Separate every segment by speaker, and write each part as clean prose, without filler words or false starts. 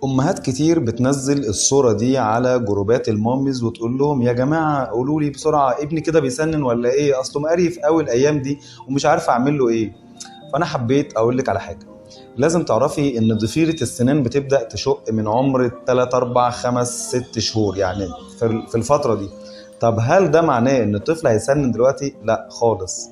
Speaker 1: امهات كتير بتنزل الصورة دي على جروبات الماميز وتقول لهم يا جماعة قولوا لي بسرعة ابني كده بيسنن ولا ايه، اصله مقريف قوي الايام دي ومش عارفة اعمل له ايه. فانا حبيت اقول لك على حاجة. لازم تعرفي ان ضفيرة السنان بتبدأ تشق من عمر 3 4 5 6 شهور، يعني في الفترة دي. طب هل ده معناه ان الطفل هيسنن دلوقتي؟ لا خالص.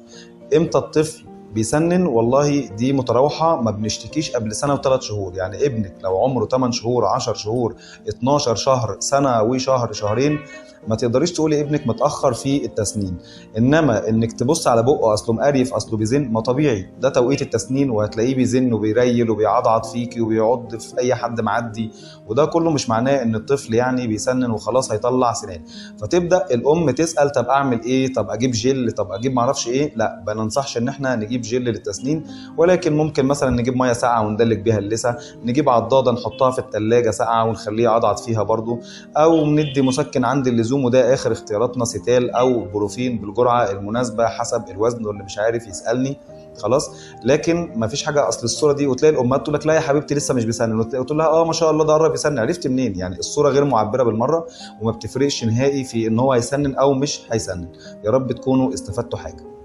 Speaker 1: امتى الطفل بيسنن؟ والله دي متراوحة، ما بنشتكيش قبل سنة وثلاث شهور. يعني ابنك لو عمره 8 شهور 10 شهور 12 شهر سنة وشهر شهرين، ما تقدريش تقولي ابنك متأخر في التسنين. انما انك تبص على بقه اصله مقريف اصله بيزن، ما طبيعي ده توقيت التسنين، وهتلاقيه بيزن وبيريل وبيعضعض فيكي وبيعض في اي حد معدي. وده كله مش معناه ان الطفل يعني بيسنن وخلاص هيطلع سنان. فتبدا الام تسال طب اعمل ايه، طب اجيب جل، طب اجيب معرفش ايه. لا ما ننصحش ان احنا نجيب جل للتسنين، ولكن ممكن مثلا نجيب ميه ساقعه وندلك بيها اللثه، نجيب عضاده نحطها في الثلاجه ساقعه ونخليه يعضعض فيها برضو، او ندي مسكن عند اللزوم، وده اخر اختياراتنا، ستال او بروفين بالجرعه المناسبه حسب الوزن، واللي مش عارف يسالني. خلاص. لكن ما فيش حاجه، اصل الصوره دي وتلاقي الامهات تقول لك لا يا حبيبتي لسه مش بيسنن، وتقول لها اه ما شاء الله ده قرب يسنن. عرفت منين؟ يعني الصوره غير معبره بالمره، وما بتفرقش نهائي في ان هو هيسنن او مش هيسنن. يا رب تكونوا استفدتوا حاجه.